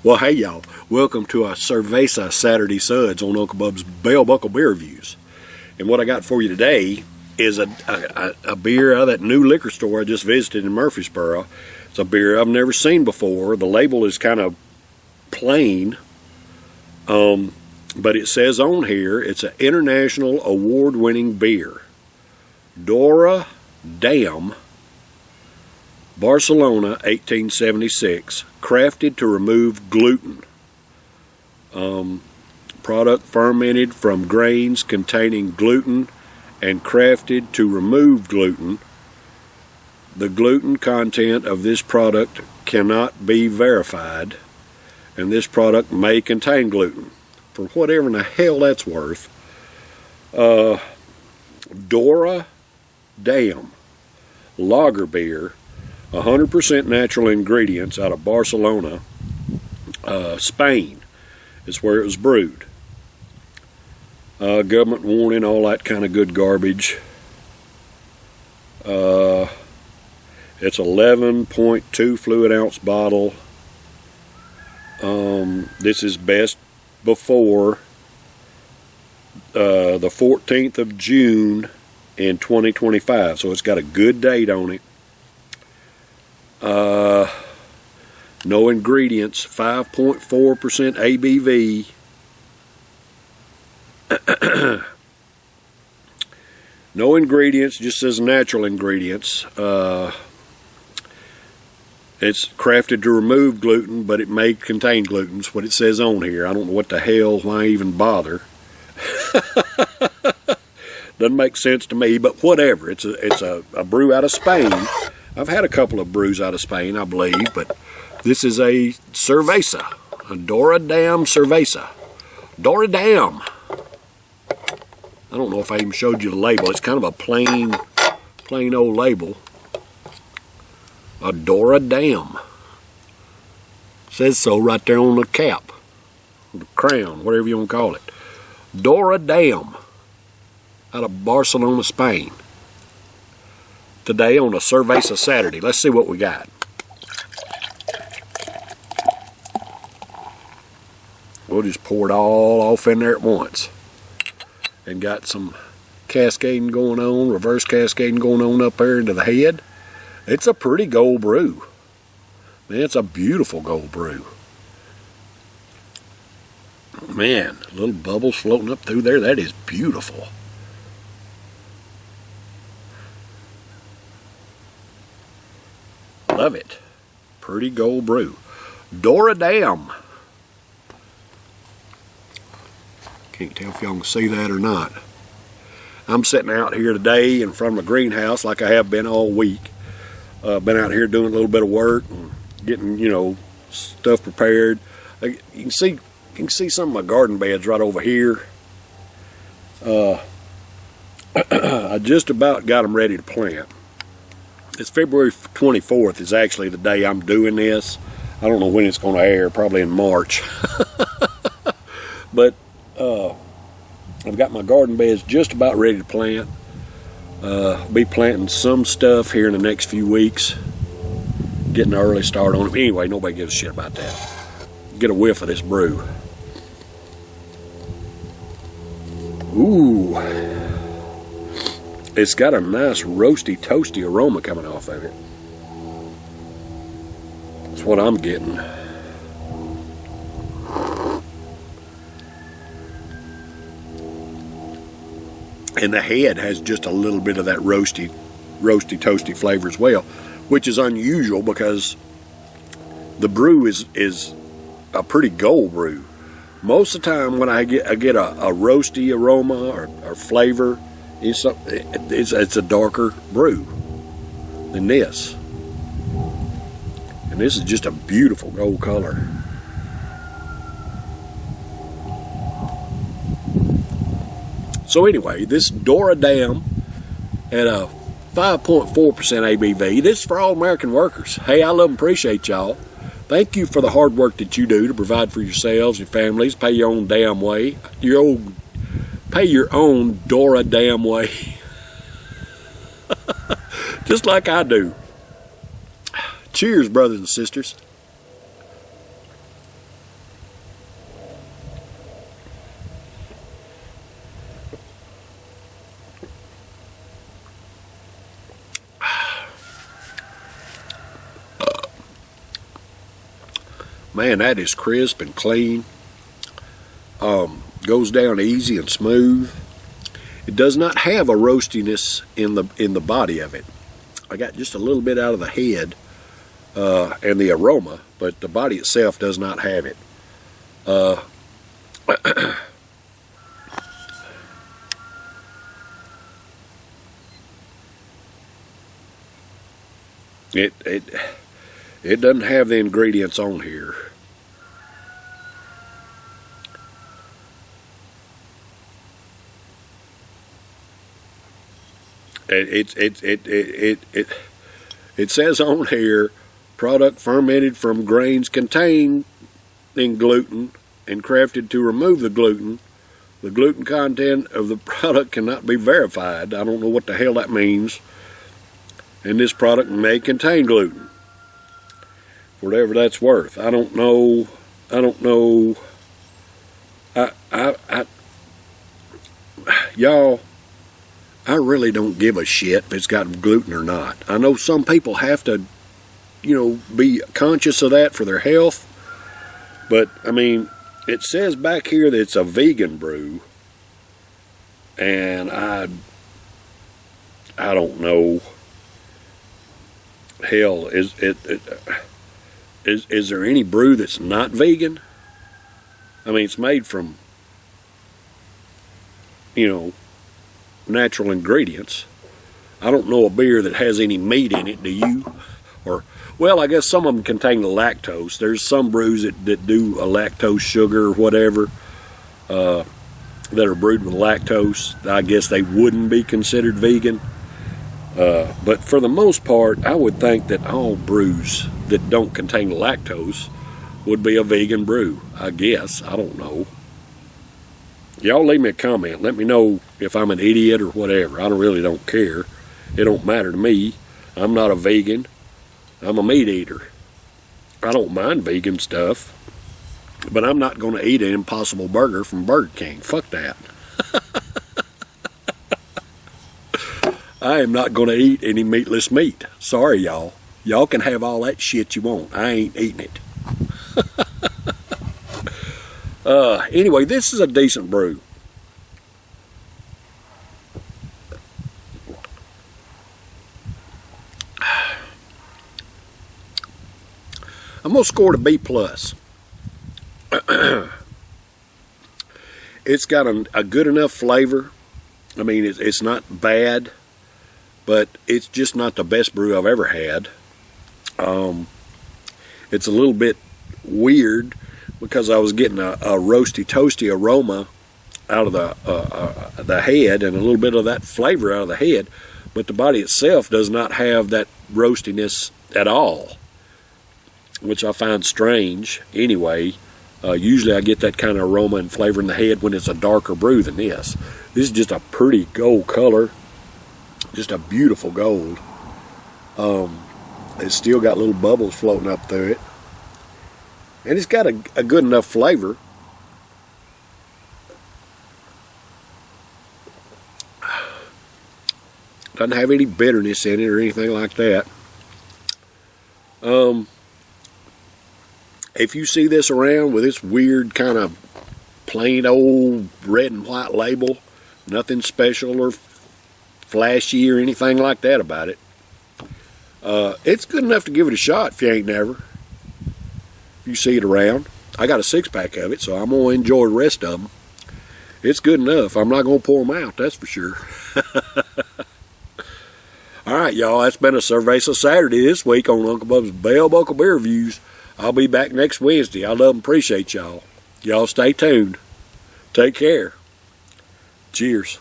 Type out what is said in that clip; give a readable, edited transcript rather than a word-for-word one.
Well, hey y'all, welcome to a Cerveza Saturday Suds on Uncle Bub's Bell Buckle Beer Reviews. And what I got for you today is a beer out of that new liquor store I just visited in Murfreesboro. It's a beer I've never seen before. The label is kind of plain, but it says on here it's an international award-winning beer. Daura, Damm, Barcelona, 1876, crafted to remove gluten. Product fermented from grains containing gluten and crafted to remove gluten. The gluten content of this product cannot be verified, and this product may contain gluten, for whatever in the hell that's worth. Daura, Damm, lager beer, 100% natural ingredients out of Barcelona, Spain is where it was brewed. Government warning, all that kind of good garbage. It's 11.2 fluid ounce bottle. This is best before the 14th of June in 2025, so it's got a good date on it. No ingredients, 5.4% ABV. No ingredients, just says natural ingredients. It's crafted to remove gluten, but it may contain gluten. That's what it says on here. I don't know what the hell, why even bother. Doesn't make sense to me, but whatever. It's a brew out of Spain. I've had a couple of brews out of Spain, I believe, but this is a Cerveza, a Daura Damm Cerveza. Daura Damm. I don't know if I even showed you the label. It's kind of a plain old label. A Daura Damm. Says so right there on the cap, the crown, whatever you want to call it. Daura Damm, out of Barcelona, Spain. Today on a Cerveza Saturday. Let's see what we got. We'll just pour it all off in there at once. And got some cascading going on, reverse cascading going on up there into the head. It's a pretty gold brew. Man, it's a beautiful gold brew. Man, little bubbles floating up through there. That is beautiful. Love it. Pretty gold brew. Daura Damm. Can't tell if y'all can see that or not. I'm sitting out here today in front of my greenhouse like I have been all week. Been out here doing a little bit of work and getting, stuff prepared. You can see some of my garden beds right over here. I just about got them ready to plant. It's February 24th is actually the day I'm doing this. I don't know when it's going to air, probably in March. But I've got my garden beds just about ready to plant. Be planting some stuff here in the next few weeks. Getting an early start on it. Anyway, nobody gives a shit about that. Get a whiff of this brew. Ooh. It's got a nice roasty, toasty aroma coming off of it. That's what I'm getting. And the head has just a little bit of that roasty, toasty flavor as well, which is unusual because the brew is a pretty gold brew. Most of the time when I get a roasty aroma or flavor, it's a darker brew than this. And this is just a beautiful gold color. So anyway, this Daura Damm at a 5.4% ABV. This is for all American workers. Hey, I love and appreciate y'all. Thank you for the hard work that you do to provide for yourselves, your families. Pay your own damn way. Pay your own Daura Damm way. Just like I do. Cheers, brothers and sisters. Man, that is crisp and clean. Goes down easy and smooth. It does not have a roastiness in the body of it. I got just a little bit out of the head and the aroma, but the body itself does not have it. It doesn't have the ingredients on here. It says on here, product fermented from grains containing gluten and crafted to remove the gluten. The gluten content of the product cannot be verified. I don't know what the hell that means. And this product may contain gluten, whatever that's worth. I don't know. Y'all, I really don't give a shit if it's got gluten or not. I know some people have to, be conscious of that for their health. But, I mean, it says back here that it's a vegan brew. And I don't know. Hell, is there any brew that's not vegan? I mean, it's made from, natural ingredients. I don't know a beer that has any meat in it, do you? Or, well, I guess some of them contain lactose. There's some brews that do a lactose sugar or whatever that are brewed with lactose. I guess they wouldn't be considered vegan. But for the most part, I would think that all brews that don't contain lactose would be a vegan brew. I guess. I don't know. Y'all leave me a comment. Let me know if I'm an idiot or whatever. I really don't care. It don't matter to me. I'm not a vegan. I'm a meat eater. I don't mind vegan stuff. But I'm not going to eat an Impossible Burger from Burger King. Fuck that. I am not going to eat any meatless meat. Sorry, y'all. Y'all can have all that shit you want. I ain't eating it. Anyway, this is a decent brew. I'm going to score it a B+. It's got a good enough flavor. I mean, it's not bad, but it's just not the best brew I've ever had. It's a little bit weird because I was getting a roasty, toasty aroma out of the head and a little bit of that flavor out of the head, but the body itself does not have that roastiness at all, which I find strange anyway. Usually I get that kind of aroma and flavor in the head when it's a darker brew than this. This is just a pretty gold color, just a beautiful gold. It's still got little bubbles floating up through it. And it's got a good enough flavor. Doesn't have any bitterness in it or anything like that. If you see this around with this weird kind of plain old red and white label, nothing special or flashy or anything like that about it, it's good enough to give it a shot if you ain't never. If you see it around. I got a 6-pack of it, so I'm going to enjoy the rest of them. It's good enough. I'm not going to pour them out, that's for sure. Alright, y'all, that's been a Cerveza Saturday this week on Uncle Bub's Bell Buckle Beer Reviews. I'll be back next Wednesday. I love and appreciate y'all. Y'all stay tuned. Take care. Cheers.